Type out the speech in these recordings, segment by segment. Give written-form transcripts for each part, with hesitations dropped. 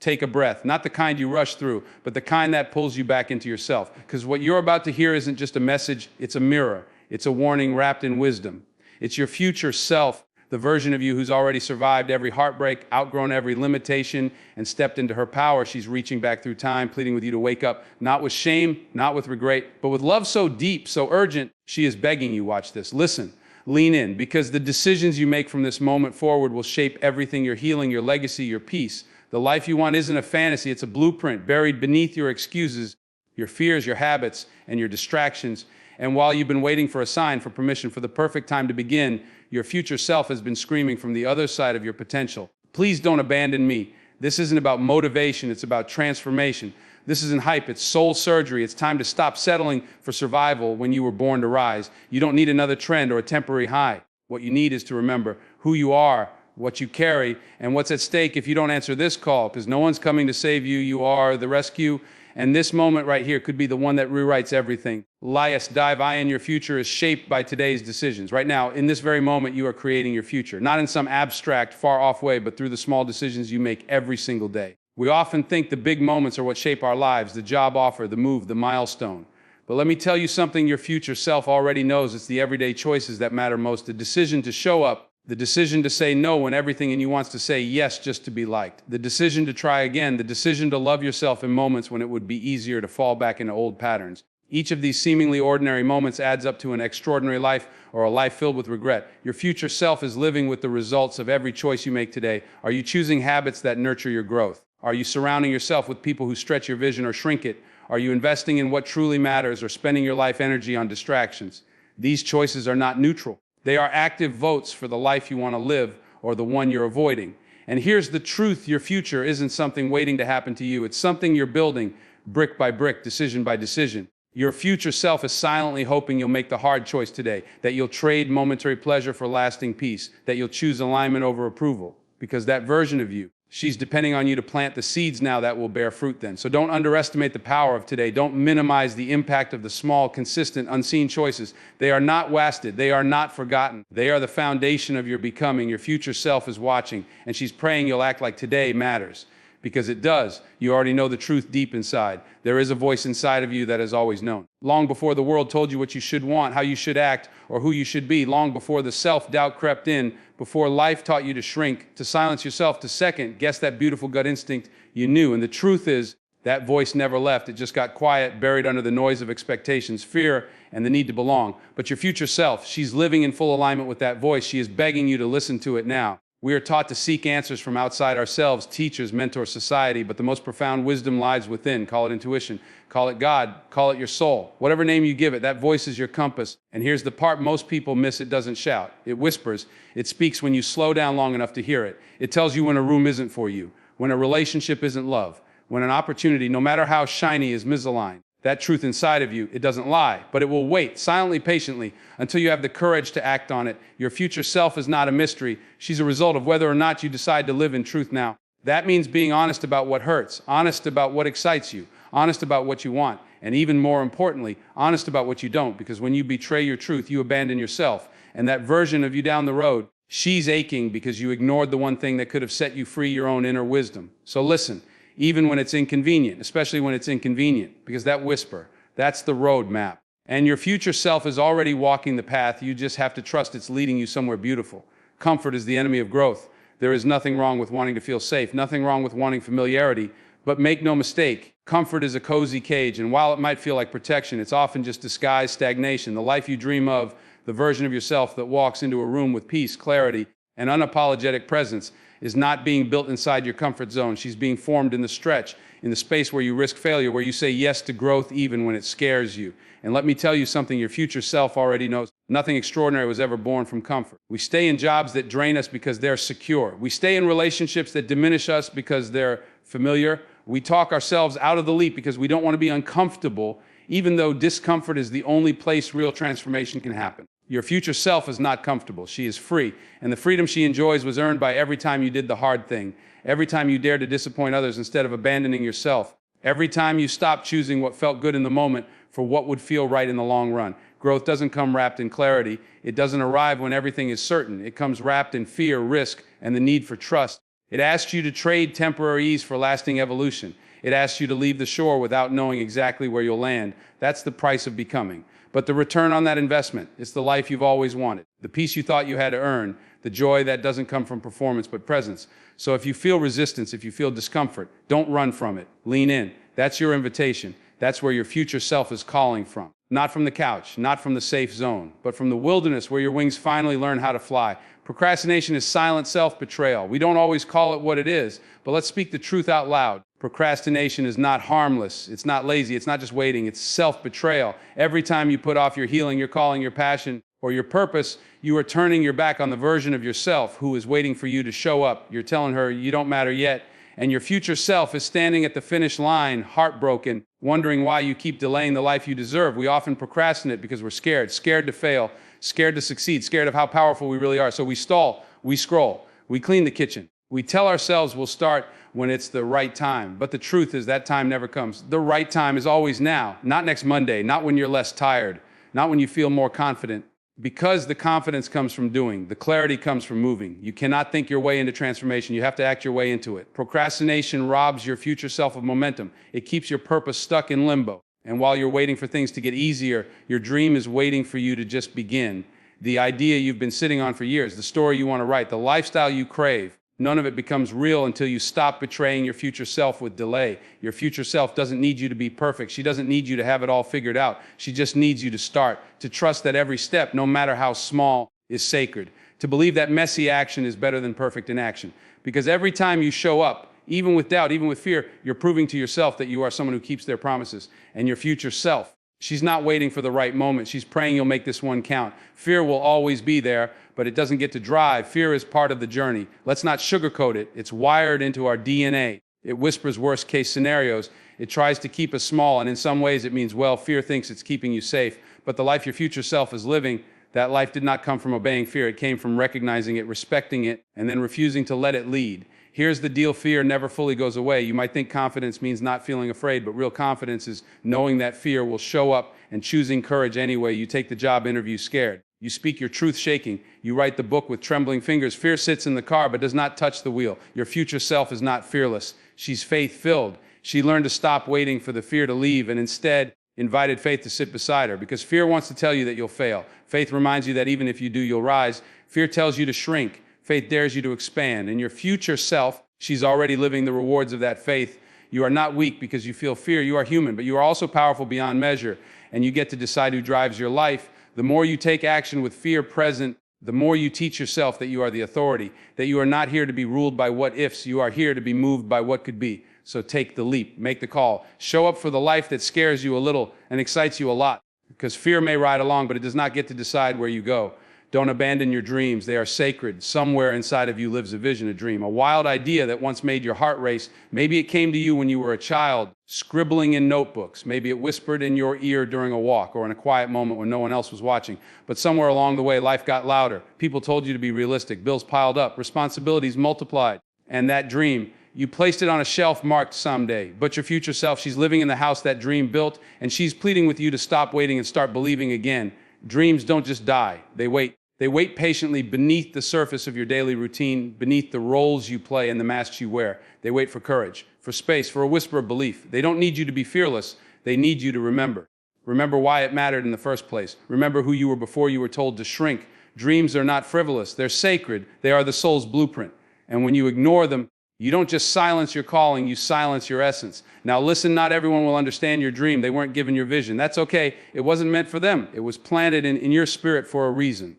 Take a breath, not the kind you rush through, but the kind that pulls you back into yourself. Because what you're about to hear isn't just a message, it's a mirror. It's a warning wrapped in wisdom. It's your future self, the version of you who's already survived every heartbreak, outgrown every limitation, and stepped into her power. She's reaching back through time, pleading with you to wake up, not with shame, not with regret, but with love so deep, so urgent, she is begging you, watch this, listen, lean in, because the decisions you make from this moment forward will shape everything, your healing, your legacy, your peace. The life you want isn't a fantasy, it's a blueprint buried beneath your excuses, your fears, your habits, and your distractions. And while you've been waiting for a sign, for permission, for the perfect time to begin, your future self has been screaming from the other side of your potential. Please don't abandon me. This isn't about motivation, it's about transformation. This isn't hype, it's soul surgery. It's time to stop settling for survival when you were born to rise. You don't need another trend or a temporary high. What you need is to remember who you are, what you carry, and what's at stake if you don't answer this call, because no one's coming to save you, you are the rescue. And this moment right here could be the one that rewrites everything. Lias, dive in, your future is shaped by today's decisions. Right now, in this very moment, you are creating your future. Not in some abstract, far-off way, but through the small decisions you make every single day. We often think the big moments are what shape our lives, the job offer, the move, the milestone. But let me tell you something your future self already knows. It's the everyday choices that matter most. The decision to show up, the decision to say no when everything in you wants to say yes just to be liked. The decision to try again. The decision to love yourself in moments when it would be easier to fall back into old patterns. Each of these seemingly ordinary moments adds up to an extraordinary life or a life filled with regret. Your future self is living with the results of every choice you make today. Are you choosing habits that nurture your growth? Are you surrounding yourself with people who stretch your vision or shrink it? Are you investing in what truly matters or spending your life energy on distractions? These choices are not neutral. They are active votes for the life you want to live or the one you're avoiding. And here's the truth, your future isn't something waiting to happen to you. It's something you're building brick by brick, decision by decision. Your future self is silently hoping you'll make the hard choice today, that you'll trade momentary pleasure for lasting peace, that you'll choose alignment over approval. Because that version of you, she's depending on you to plant the seeds now that will bear fruit then. So don't underestimate the power of today. Don't minimize the impact of the small, consistent, unseen choices. They are not wasted. They are not forgotten. They are the foundation of your becoming. Your future self is watching, and she's praying you'll act like today matters. Because it does. You already know the truth deep inside. There is a voice inside of you that has always known. Long before the world told you what you should want, how you should act, or who you should be, long before the self-doubt crept in, before life taught you to shrink, to silence yourself, to second guess that beautiful gut instinct you knew. And the truth is, that voice never left. It just got quiet, buried under the noise of expectations, fear, and the need to belong. But your future self, she's living in full alignment with that voice. She is begging you to listen to it now. We are taught to seek answers from outside ourselves, teachers, mentors, society, but the most profound wisdom lies within. Call it intuition, call it God, call it your soul. Whatever name you give it, that voice is your compass. And here's the part most people miss: it doesn't shout. It whispers. It speaks when you slow down long enough to hear it. It tells you when a room isn't for you, when a relationship isn't love, when an opportunity, no matter how shiny, is misaligned. That truth inside of you, it doesn't lie, but it will wait silently, patiently, until you have the courage to act on it. Your future self is not a mystery. She's a result of whether or not you decide to live in truth now. That means being honest about what hurts, honest about what excites you, honest about what you want, and even more importantly, honest about what you don't, because when you betray your truth, you abandon yourself. And that version of you down the road, she's aching because you ignored the one thing that could have set you free, your own inner wisdom. So listen. Even when it's inconvenient, especially when it's inconvenient, because that whisper, that's the road map. And your future self is already walking the path. You just have to trust it's leading you somewhere beautiful. Comfort is the enemy of growth. There is nothing wrong with wanting to feel safe, nothing wrong with wanting familiarity, but make no mistake, comfort is a cozy cage, and while it might feel like protection, it's often just disguised stagnation. The life you dream of, the version of yourself that walks into a room with peace, clarity, and unapologetic presence, is not being built inside your comfort zone. She's being formed in the stretch, in the space where you risk failure, where you say yes to growth even when it scares you. And let me tell you something your future self already knows. Nothing extraordinary was ever born from comfort. We stay in jobs that drain us because they're secure. We stay in relationships that diminish us because they're familiar. We talk ourselves out of the leap because we don't want to be uncomfortable, even though discomfort is the only place real transformation can happen. Your future self is not comfortable. She is free. And the freedom she enjoys was earned by every time you did the hard thing, every time you dared to disappoint others instead of abandoning yourself, every time you stopped choosing what felt good in the moment for what would feel right in the long run. Growth doesn't come wrapped in clarity. It doesn't arrive when everything is certain. It comes wrapped in fear, risk, and the need for trust. It asks you to trade temporary ease for lasting evolution. It asks you to leave the shore without knowing exactly where you'll land. That's the price of becoming. But the return on that investment, it's the life you've always wanted, the peace you thought you had to earn, the joy that doesn't come from performance but presence. So if you feel resistance, if you feel discomfort, don't run from it. Lean in. That's your invitation. That's where your future self is calling from. Not from the couch, not from the safe zone, but from the wilderness where your wings finally learn how to fly. Procrastination is silent self-betrayal. We don't always call it what it is, but let's speak the truth out loud. Procrastination is not harmless. It's not lazy. It's not just waiting. It's self-betrayal. Every time you put off your healing, your calling, your passion, or your purpose, you are turning your back on the version of yourself who is waiting for you to show up. You're telling her you don't matter yet, and your future self is standing at the finish line, heartbroken, wondering why you keep delaying the life you deserve. We often procrastinate because we're scared to fail, scared to succeed, scared of how powerful we really are. So we stall, we scroll, we clean the kitchen. We tell ourselves we'll start when it's the right time, but the truth is that time never comes. The right time is always now, not next Monday, not when you're less tired, not when you feel more confident. Because the confidence comes from doing, the clarity comes from moving. You cannot think your way into transformation. You have to act your way into it. Procrastination robs your future self of momentum. It keeps your purpose stuck in limbo. And while you're waiting for things to get easier, your dream is waiting for you to just begin. The idea you've been sitting on for years, the story you want to write, the lifestyle you crave, none of it becomes real until you stop betraying your future self with delay. Your future self doesn't need you to be perfect. She doesn't need you to have it all figured out. She just needs you to start, to trust that every step, no matter how small, is sacred, to believe that messy action is better than perfect inaction. Because every time you show up, even with doubt, even with fear, you're proving to yourself that you are someone who keeps their promises. And your future self, she's not waiting for the right moment. She's praying you'll make this one count. Fear will always be there, but it doesn't get to drive. Fear is part of the journey. Let's not sugarcoat it. It's wired into our DNA. It whispers worst case scenarios. It tries to keep us small, and in some ways it means, well, fear thinks it's keeping you safe. But the life your future self is living, that life did not come from obeying fear. It came from recognizing it, respecting it, and then refusing to let it lead. Here's the deal: fear never fully goes away. You might think confidence means not feeling afraid, but real confidence is knowing that fear will show up and choosing courage anyway. You take the job interview scared. You speak your truth shaking. You write the book with trembling fingers. Fear sits in the car but does not touch the wheel. Your future self is not fearless. She's faith-filled. She learned to stop waiting for the fear to leave and instead invited faith to sit beside her, because fear wants to tell you that you'll fail. Faith reminds you that even if you do, you'll rise. Fear tells you to shrink. Faith dares you to expand. And your future self, she's already living the rewards of that faith. You are not weak because you feel fear. You are human, but you are also powerful beyond measure, and you get to decide who drives your life. The more you take action with fear present, the more you teach yourself that you are the authority, that you are not here to be ruled by what ifs. You are here to be moved by what could be. So take the leap, make the call, show up for the life that scares you a little and excites you a lot, because fear may ride along, but it does not get to decide where you go. Don't abandon your dreams. They are sacred. Somewhere inside of you lives a vision, a dream, a wild idea that once made your heart race. Maybe it came to you when you were a child, scribbling in notebooks. Maybe it whispered in your ear during a walk or in a quiet moment when no one else was watching. But somewhere along the way, life got louder. People told you to be realistic. Bills piled up. Responsibilities multiplied. And that dream, you placed it on a shelf marked someday. But your future self, she's living in the house that dream built, and she's pleading with you to stop waiting and start believing again. Dreams don't just die. They wait. They wait patiently beneath the surface of your daily routine, beneath the roles you play and the masks you wear. They wait for courage, for space, for a whisper of belief. They don't need you to be fearless. They need you to remember. Remember why it mattered in the first place. Remember who you were before you were told to shrink. Dreams are not frivolous. They're sacred. They are the soul's blueprint. And when you ignore them, you don't just silence your calling, you silence your essence. Now listen, not everyone will understand your dream. They weren't given your vision. That's okay. It wasn't meant for them. It was planted in your spirit for a reason.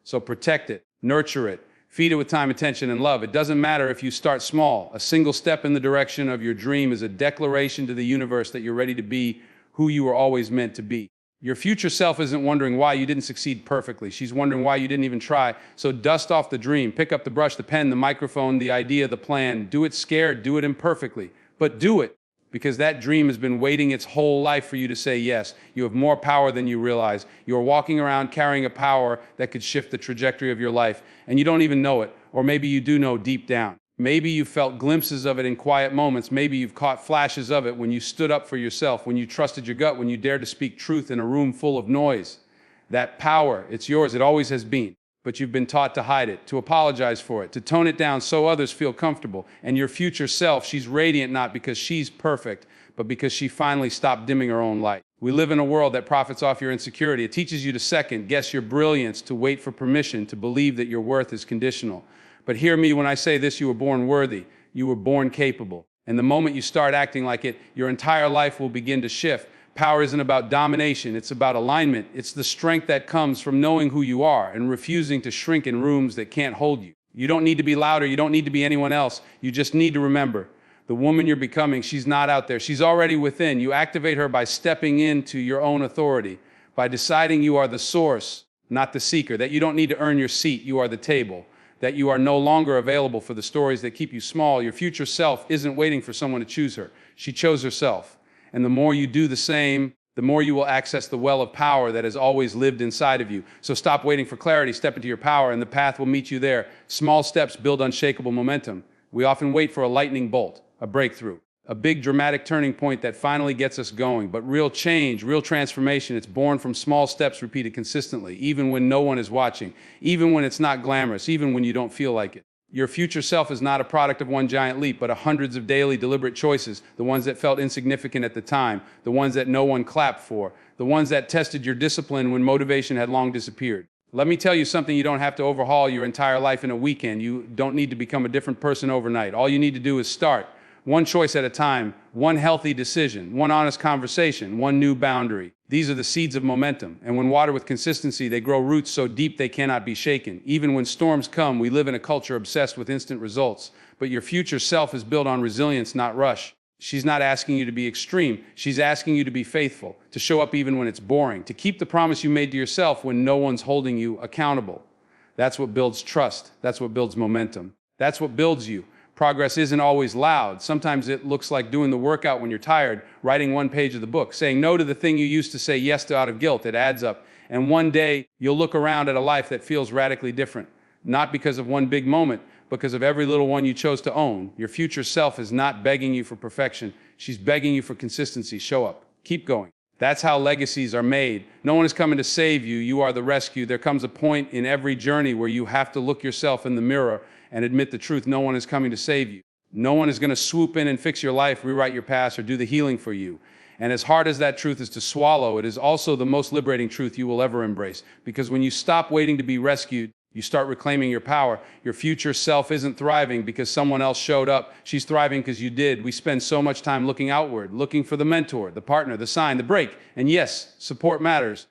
So protect it, nurture it, feed it with time, attention, and love. It doesn't matter if you start small. A single step in the direction of your dream is a declaration to the universe that you're ready to be who you were always meant to be. Your future self isn't wondering why you didn't succeed perfectly. She's wondering why you didn't even try. So dust off the dream, pick up the brush, the pen, the microphone, the idea, the plan. Do it scared, do it imperfectly, but do it. Because that dream has been waiting its whole life for you to say yes. You have more power than you realize. You are walking around carrying a power that could shift the trajectory of your life, and you don't even know it. Or maybe you do know deep down. Maybe you felt glimpses of it in quiet moments. Maybe you've caught flashes of it when you stood up for yourself, when you trusted your gut, when you dared to speak truth in a room full of noise. That power, it's yours. It always has been. but you've been taught to hide it, to apologize for it, to tone it down so others feel comfortable. And your future self, she's radiant not because she's perfect, but because she finally stopped dimming her own light. We live in a world that profits off your insecurity. It teaches you to second guess your brilliance, to wait for permission, to believe that your worth is conditional. But hear me when I say this: you were born worthy. You were born capable. And the moment you start acting like it, your entire life will begin to shift. Power isn't about domination, it's about alignment. It's the strength that comes from knowing who you are and refusing to shrink in rooms that can't hold you. You don't need to be louder, you don't need to be anyone else. You just need to remember, the woman you're becoming, she's not out there. She's already within. You activate her by stepping into your own authority, by deciding you are the source, not the seeker, that you don't need to earn your seat, you are the table, that you are no longer available for the stories that keep you small. Your future self isn't waiting for someone to choose her. She chose herself. And the more you do the same, the more you will access the well of power that has always lived inside of you. So stop waiting for clarity, step into your power, and the path will meet you there. Small steps build unshakable momentum. We often wait for a lightning bolt, a breakthrough, a big dramatic turning point that finally gets us going. But real change, real transformation, it's born from small steps repeated consistently, even when no one is watching, even when it's not glamorous, even when you don't feel like it. Your future self is not a product of one giant leap, but hundreds of daily deliberate choices, the ones that felt insignificant at the time, the ones that no one clapped for, the ones that tested your discipline when motivation had long disappeared. Let me tell you something: you don't have to overhaul your entire life in a weekend. You don't need to become a different person overnight. All you need to do is start. One choice at a time, one healthy decision, one honest conversation, one new boundary. These are the seeds of momentum, and when watered with consistency, they grow roots so deep they cannot be shaken. Even when storms come, we live in a culture obsessed with instant results, but your future self is built on resilience, not rush. She's not asking you to be extreme. She's asking you to be faithful, to show up even when it's boring, to keep the promise you made to yourself when no one's holding you accountable. That's what builds trust. That's what builds momentum. That's what builds you. Progress isn't always loud. Sometimes it looks like doing the workout when you're tired, writing one page of the book, saying no to the thing you used to say yes to out of guilt. It adds up. And one day you'll look around at a life that feels radically different, not because of one big moment, because of every little one you chose to own. Your future self is not begging you for perfection. She's begging you for consistency. Show up. Keep going. That's how legacies are made. No one is coming to save you. You are the rescue. There comes a point in every journey where you have to look yourself in the mirror and admit the truth. No one is coming to save you. No one is going to swoop in and fix your life, rewrite your past, or do the healing for you. And as hard as that truth is to swallow, it is also the most liberating truth you will ever embrace. Because when you stop waiting to be rescued, you start reclaiming your power. Your future self isn't thriving because someone else showed up. She's thriving because you did. We spend so much time looking outward, looking for the mentor, the partner, the sign, the break. And yes, support matters.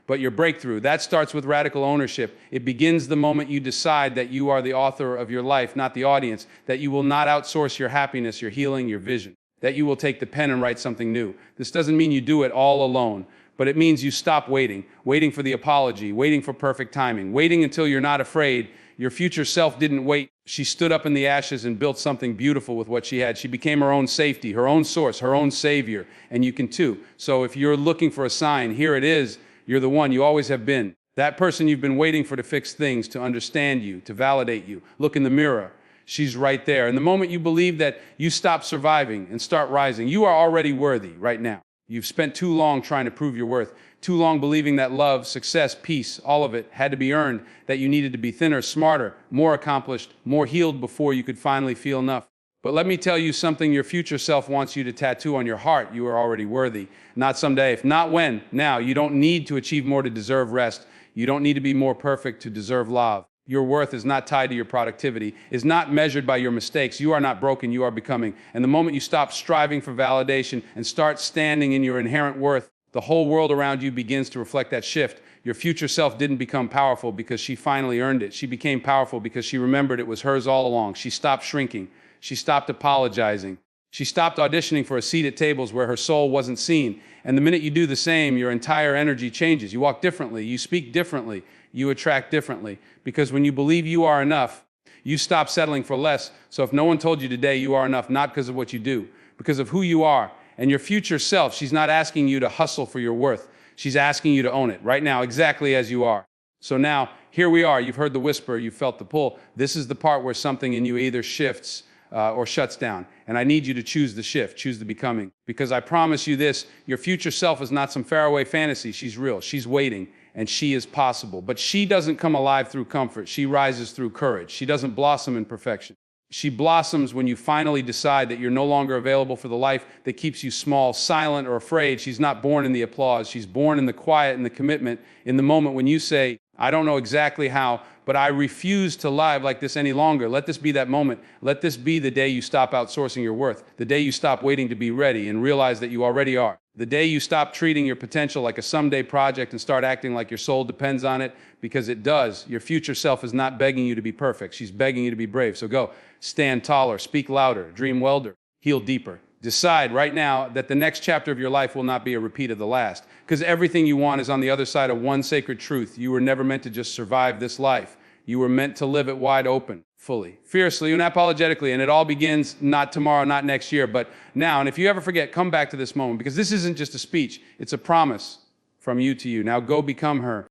But your breakthrough, that starts with radical ownership. It begins the moment you decide that you are the author of your life, not the audience, that you will not outsource your happiness, your healing, your vision, that you will take the pen and write something new. This doesn't mean you do it all alone, but it means you stop waiting for the apology, waiting for perfect timing, waiting until you're not afraid. Your future self didn't wait. She stood up in the ashes and built something beautiful with what she had. She became her own safety, her own source, her own savior, and you can too. So if you're looking for a sign, here it is. You're the one you always have been. That person you've been waiting for to fix things, to understand you, to validate you. Look in the mirror. She's right there. And the moment you believe that, you stop surviving and start rising. You are already worthy right now. You've spent too long trying to prove your worth, too long believing that love, success, peace, all of it had to be earned, that you needed to be thinner, smarter, more accomplished, more healed before you could finally feel enough. But let me tell you something your future self wants you to tattoo on your heart. You are already worthy. Not someday, if not when, now. You don't need to achieve more to deserve rest. You don't need to be more perfect to deserve love. Your worth is not tied to your productivity, is not measured by your mistakes. You are not broken, you are becoming. And the moment you stop striving for validation and start standing in your inherent worth, the whole world around you begins to reflect that shift. Your future self didn't become powerful because she finally earned it. She became powerful because she remembered it was hers all along. She stopped shrinking. She stopped apologizing. She stopped auditioning for a seat at tables where her soul wasn't seen. And the minute you do the same, your entire energy changes. You walk differently. You speak differently. You attract differently. Because when you believe you are enough, you stop settling for less. So if no one told you today you are enough, not because of what you do, because of who you are. And your future self, she's not asking you to hustle for your worth. She's asking you to own it right now, exactly as you are. So now, here we are. You've heard the whisper. You've felt the pull. This is the part where something in you either shifts or shuts down. And I need you to choose the shift, choose the becoming. Because I promise you this, your future self is not some faraway fantasy. She's real. She's waiting. and she is possible. But she doesn't come alive through comfort. She rises through courage. She doesn't blossom in perfection. She blossoms when you finally decide that you're no longer available for the life that keeps you small, silent, or afraid. She's not born in the applause. She's born in the quiet and the commitment, in the moment when you say, I don't know exactly how, but I refuse to live like this any longer. Let this be that moment. Let this be the day you stop outsourcing your worth, the day you stop waiting to be ready and realize that you already are, the day you stop treating your potential like a someday project and start acting like your soul depends on it, because it does. Your future self is not begging you to be perfect. She's begging you to be brave. So go, stand taller, speak louder, dream wilder, heal deeper. Decide right now that the next chapter of your life will not be a repeat of the last, because everything you want is on the other side of one sacred truth. You were never meant to just survive this life. You were meant to live it wide open, fully, fiercely, and unapologetically. And it all begins not tomorrow, not next year, but now. And if you ever forget, come back to this moment, because this isn't just a speech. It's a promise from you to you. Now go become her.